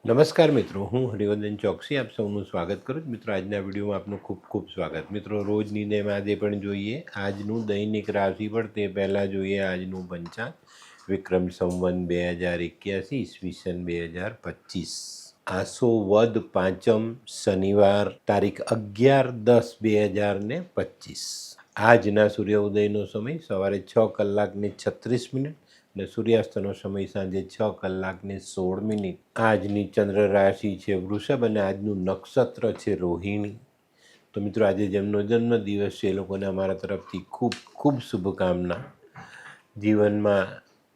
નમસ્કાર મિત્રો, હું હરિવર્ધન ચોકસી આપ સૌનું સ્વાગત કરું. મિત્રો, આજના વિડીયોમાં આપનું ખૂબ ખૂબ સ્વાગત. મિત્રો, રોજની જેમ આજે પણ જોઈએ આજનું દૈનિક રાશિફળ. તે પહેલાં જોઈએ આજનું પંચાંગ. વિક્રમ સંવત 2081 ઈસવીસન 2025, આસો વદ પાંચમ, શનિવાર, તારીખ 11/10/2025. આજના સૂર્યોદયનો સમય સવારે 6:36 અને સૂર્યાસ્તનો સમય સાંજે 6:16. આજની ચંદ્ર રાશિ છે વૃષભ અને આજનું નક્ષત્ર છે રોહિણી. તો મિત્રો, આજે જેમનો જન્મદિવસ છે એ લોકોને અમારા તરફથી ખૂબ ખૂબ શુભકામના. જીવનમાં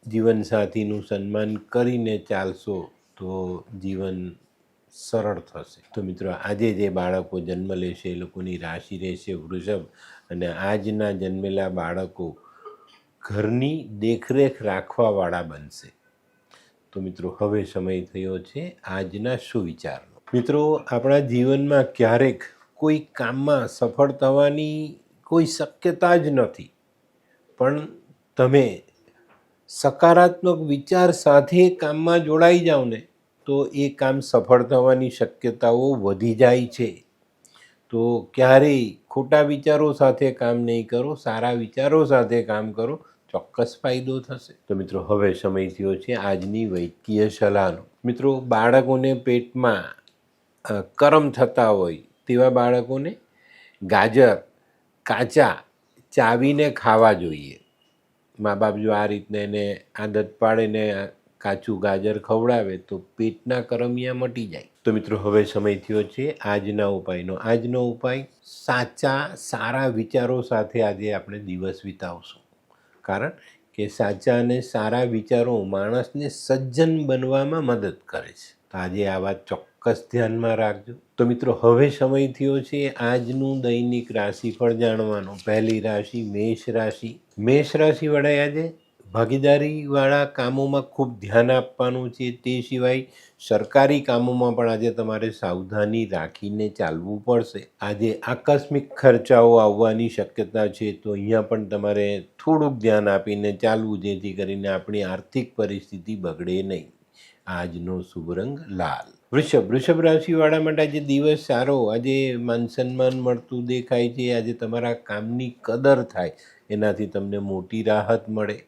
જીવનસાથીનું સન્માન કરીને ચાલશો તો જીવન સરળ થશે. તો મિત્રો, આજે જે બાળકો જન્મ લેશે એ લોકોની રાશિ રહેશે વૃષભ અને આજના જન્મેલા બાળકો ઘરની દેખરેખ રાખવાવાળા બનશે. તો મિત્રો, હવે સમય થયો છે આજના સુવિચારનો. મિત્રો, આપણા જીવનમાં ક્યારેક કોઈ કામમાં સફળ થવાની કોઈ શક્યતા જ નથી, પણ તમે સકારાત્મક વિચાર સાથે કામમાં જોડાઈ જાઓ ને તો એ કામ સફળ થવાની શક્યતાઓ વધી જાય છે. તો ક્યારેય ખોટા વિચારો સાથે કામ નહીં કરો, સારા વિચારો સાથે કામ કરો, ચોક્કસ ફાયદો થશે. તો મિત્રો, હવે સમય થયો છે આજની વૈદ્યકીય સલાહનો. મિત્રો, બાળકોને પેટમાં કરમ થતા હોય તેવા બાળકોને ગાજર કાચા ચાવીને ખાવા જોઈએ. મા બાપ જો આ રીતને એને આદત પાડે ને કાચું ગાજર ખવડાવે તો પેટના કરમિયા મટી જાય. તો મિત્રો, હવે સમય થયો છે આજના ઉપાયનો. આજનો ઉપાય, સાચા સારા વિચારો સાથે આજે આપણે દિવસ વિતાવશું. કારણ કે સાચા અને સારા વિચારો માણસને સજ્જન બનવામાં મદદ કરે છે. તો આજે આ વાત ચોક્કસ ધ્યાનમાં રાખજો. તો મિત્રો, હવે સમય થયો છે આજનું દૈનિક રાશિફળ જાણવાનો. પહેલી રાશિ મેષ રાશિ. મેષ રાશિવાળાએ આજે ભાગીદારીવાળા કામોમાં ખૂબ ધ્યાન આપવાનું છે. તે સિવાય સરકારી કામોમાં પણ આજે તમારે સાવધાની રાખીને ચાલવું પડશે. આજે આકસ્મિક ખર્ચાઓ આવવાની શક્યતા છે, તો અહીંયા પણ તમારે થોડુંક ધ્યાન આપીને ચાલવું, જેથી કરીને આપણી આર્થિક પરિસ્થિતિ બગડે નહીં. આજનો શુભ રંગ લાલ. વૃષભ રાશિવાળા માટે આજે દિવસ સારો. આજે માન સન્માન મળતું દેખાય છે. આજે તમારા કામની કદર થાય, એનાથી તમને મોટી રાહત મળે.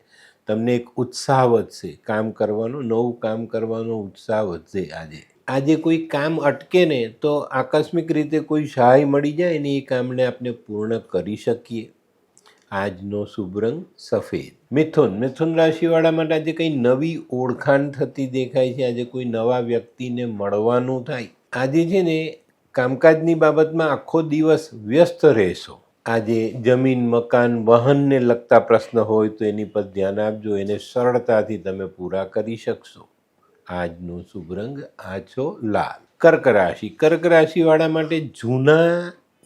તમને એક ઉત્સાહ વધશે કામ કરવાનો, નવું કામ કરવાનો ઉત્સાહ વધશે. આજે કોઈ કામ અટકે ને તો આકસ્મિક રીતે કોઈ સહાય મળી જાય ને એ કામને આપણે પૂર્ણ કરી શકીએ. આજનો શુભ રંગ સફેદ. મિથુન રાશિવાળા માટે આજે કંઈ નવી ઓળખાણ થતી દેખાય છે. આજે કોઈ નવા વ્યક્તિને મળવાનું થાય. આજે છે ને કામકાજની બાબતમાં આખો દિવસ વ્યસ્ત રહેશો. આજે જમીન મકાન વાહનને લગતા પ્રશ્ન હોય તો એની પર ધ્યાન આપજો, એને સરળતાથી તમે પૂરા કરી શકશો. આજનો શુભ રંગ આછો લાલ. કર્ક રાશિવાળા માટે જૂના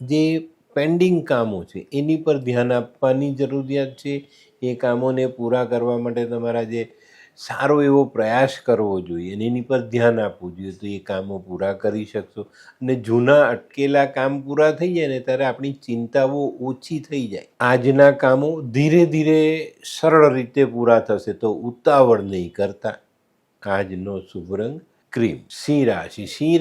જે પેન્ડિંગ કામો છે એની પર ધ્યાન આપવાની જરૂરિયાત છે. એ કામોને પૂરા કરવા માટે તમારા જે સારો એવો પ્રયાસ કરવો જોઈએ અને એની પર ધ્યાન આપવું જોઈએ, તો એ કામો પૂરા કરી શકશો. અને જૂના અટકેલા કામ પૂરા થઈ જાય ને ત્યારે આપણી ચિંતાઓ ઓછી થઈ જાય. આજના કામો ધીરે ધીરે સરળ રીતે પૂરા થશે, તો ઉતાવળ નહીં કરતા. આજનો શુભ રંગ ક્રીમ. સિંહ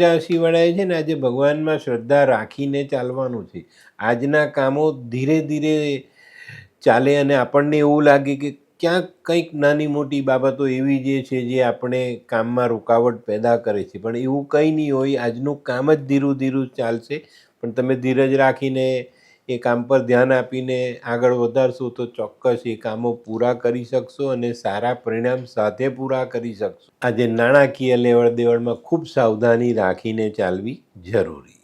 રાશિવાળાએ છે ને આજે ભગવાનમાં શ્રદ્ધા રાખીને ચાલવાનું છે. આજના કામો ધીરે ધીરે ચાલે અને આપણને એવું લાગે કે ક્યાંક કંઈક નાની મોટી બાબતો એવી જે છે જે આપણે કામમાં રૂકાવટ પેદા કરે છે, પણ એવું કંઈ નહીં હોય. આજનું કામ જ ધીરું ચાલશે, પણ તમે ધીરજ રાખીને એ કામ પર ધ્યાન આપીને આગળ વધારશો તો ચોક્કસ એ કામો પૂરા કરી શકશો અને સારા પરિણામ સાથે પૂરા કરી શકશો. આજે નાણાકીય લેવડ દેવડમાં ખૂબ સાવધાની રાખીને ચાલવી જરૂરી.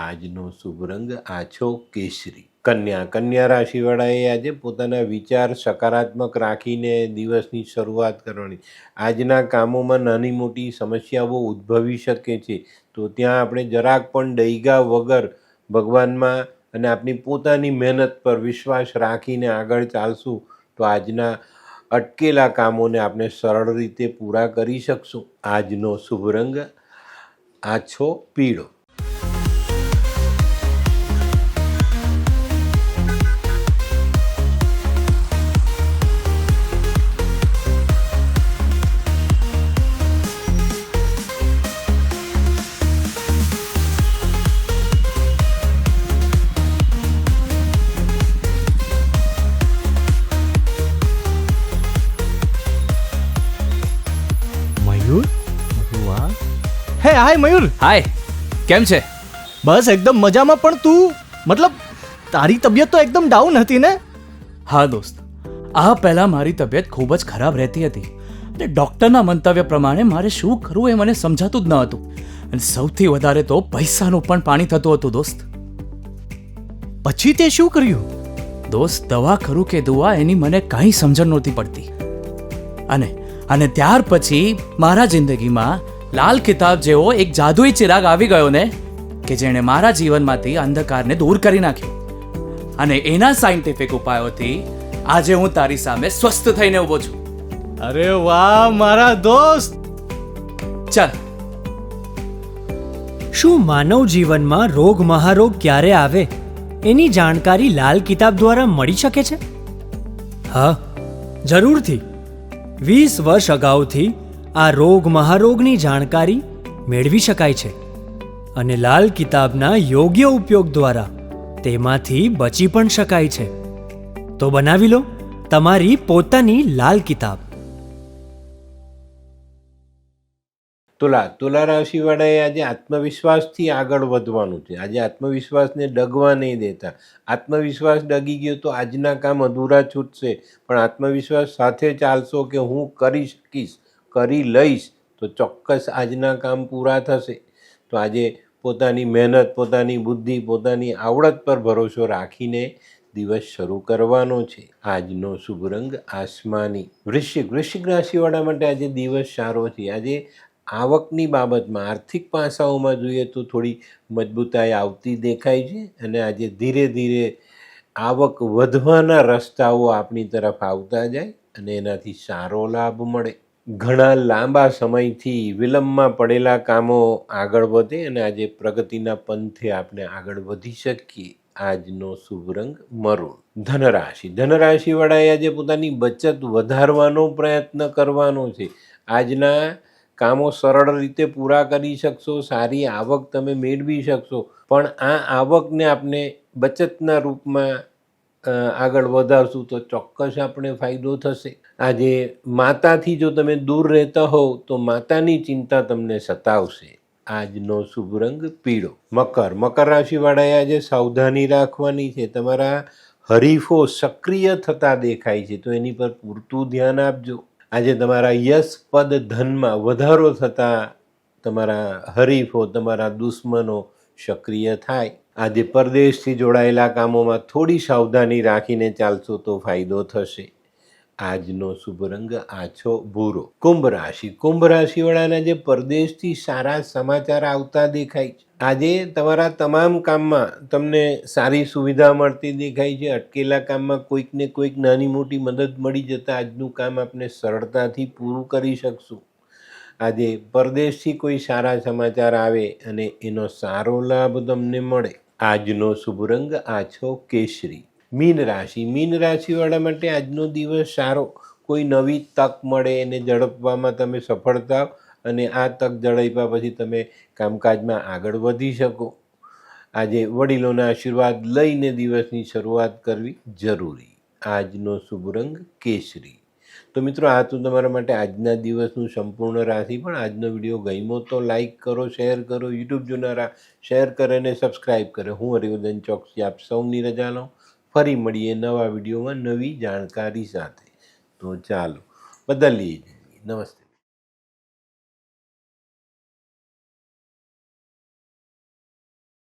આજનો શુભ રંગ આછો કેસરી. કન્યા રાશિવાળાએ આજે પોતાના વિચાર સકારાત્મક રાખીને દિવસની શરૂઆત કરવાની. આજના કામોમાં નાની મોટી સમસ્યાઓ ઉદ્ભવી શકે છે, તો ત્યાં આપણે જરાક પણ ડૈગા વગર ભગવાનમાં અને આપણી પોતાની મહેનત પર વિશ્વાસ રાખીને આગળ ચાલશું તો આજના અટકેલા કામોને આપણે સરળ રીતે પૂરા કરી શકશું. આજનો શુભ રંગ આછો પીળો. હાય મયુર. હાય, કેમ છે? બસ એકદમ મજામાં. પણ તું મતલબ તારી તબિયત તો એકદમ ડાઉન હતી ને? હા દોસ્ત, આ પહેલાં મારી તબિયત ખૂબ જ ખરાબ રહેતી હતી અને ડૉક્ટરના મંતવ્ય પ્રમાણે મારે શું કરવું એ મને સમજાતું જ ન હતું. અને સૌથી વધારે તો પૈસાનું પણ પાણી થતું હતું દોસ્ત. પછી તે શું કર્યું? દોસ્ત, દવા કરું કે દુઆ એની મને કાંઈ સમજણ નહોતી પડતી. અને ત્યાર પછી મારા જિંદગીમાં લાલ કિતાબ જેવો એક જાદુઈ ચિરાગ આવી ગયો ને, કે જેણે મારા જીવનમાંથી અંધકારને દૂર કરી નાખ્યો. અને એના સાયન્ટિફિક ઉપાયોથી આજે હું તારી સામે સ્વસ્થ થઈને ઊભો છું. અરે વાહ મારા દોસ્ત. ચાલ. શું માનવ જીવનમાં રોગ મહારોગ ક્યારે આવે એની જાણકારી લાલ કિતાબ દ્વારા મળી શકે છે? હા, જરૂરથી. 20 વર્ષ અગાઉથી આ રોગ મહારોગની જાણકારી મેળવી શકાય છે અને લાલ કિતાબના યોગ્ય ઉપયોગ દ્વારા તેમાંથી બચી પણ શકાય છે. તો બનાવી લો તમારી પોતાની લાલ કિતાબ. તુલા રાશિવાળાએ આજે આત્મવિશ્વાસથી આગળ વધવાનું છે. આજે આત્મવિશ્વાસને ડગવા નહીં દેતા. આત્મવિશ્વાસ ડગી ગયો તો આજના કામ અધૂરા છૂટશે. પણ આત્મવિશ્વાસ સાથે ચાલશો કે હું કરી શકીશ, કરી લઈશ, તો ચોક્કસ આજના કામ પૂરા થશે. તો આજે પોતાની મહેનત, પોતાની બુદ્ધિ, પોતાની આવડત પર ભરોસો રાખીને દિવસ શરૂ કરવાનો છે. આજનો શુભ રંગ આસમાની. વૃશ્ચિક રાશિવાળા માટે આજે દિવસ સારો છે. આજે આવકની બાબતમાં, આર્થિક પાસાઓમાં જોઈએ તો થોડી મજબૂતાઈ આવતી દેખાય છે અને આજે ધીરે ધીરે આવક વધવાના રસ્તાઓ આપણી તરફ આવતા જાય અને એનાથી સારો લાભ મળે. ઘણા લાંબા સમયથી વિલંબમાં પડેલા કામો આગળ વધે અને આજે પ્રગતિના પંથે આપણે આગળ વધી શકીએ. આજનો શુભ રંગ મરૂન. ધનરાશિવાળાએ આજે પોતાની બચત વધારવાનો પ્રયત્ન કરવાનો છે. આજના કામો સરળ રીતે પૂરા કરી શકશો, સારી આવક તમે મેળવી શકશો. પણ આ આવકને આપણે બચતના રૂપમાં આગળ વધારશું તો ચોક્કસ આપણે ફાયદો થશે. આજે માતાથી જો તમે દૂર રહેતા હોવ તો માતાની ચિંતા તમને સતાવશે. આજનો શુભ રંગ પીળો. મકર રાશિવાળાએ આજે સાવધાની રાખવાની છે. તમારા હરીફો સક્રિય થતા દેખાય છે તો એની પર પૂરતું ધ્યાન આપજો. આજે તમારા યશ પદ ધનમાં વધારો થતાં તમારા હરીફો, તમારા દુશ્મનો સક્રિય થાય. આજે પરદેશથી જોડાયેલા કામોમાં થોડી સાવધાની રાખીને ચાલશો તો ફાયદો થશે. આજનો શુભ રંગ આછો ભૂરો. કુંભ રાશિવાળાના જે પરદેશથી સારા સમાચાર આવતા દેખાય છે. આજે તમારા તમામ કામમાં તમને સારી સુવિધા મળતી દેખાય છે. અટકેલા કામમાં કોઈક ને કોઈક નાની મોટી મદદ મળી જતાં આજનું કામ આપણે સરળતાથી પૂરું કરી શકશું. આજે પરદેશથી કોઈ સારા સમાચાર આવે અને એનો સારો લાભ તમને મળે. આજનો શુભ રંગ આછો કેસરી. મીન રાશિવાળા માટે આજનો દિવસ સારો. કોઈ નવી તક મળે એને ઝડપવામાં તમે સફળ થાવ અને આ તક ઝડપ્યા પછી તમે કામકાજમાં આગળ વધી શકો. આજે વડીલોના આશીર્વાદ લઈને દિવસની શરૂઆત કરવી જરૂરી. આજનો શુભ રંગ કેસરી. તો મિત્રો, આ તો તમારા માટે આજના દિવસનું સંપૂર્ણ રાશિ. પણ આજનો વિડીયો ગમ્યો તો લાઈક કરો, શેર કરો. યુટ્યુબ જોનારા શેર કરે અને સબસ્ક્રાઈબ કરે. હું હરિવર્ધન ચોકસી આપ સૌની રજા લઉં. ફરી મળીએ નવા વિડીયોમાં નવી જાણકારી સાથે. તો ચાલો બદલીએ. નમસ્તે.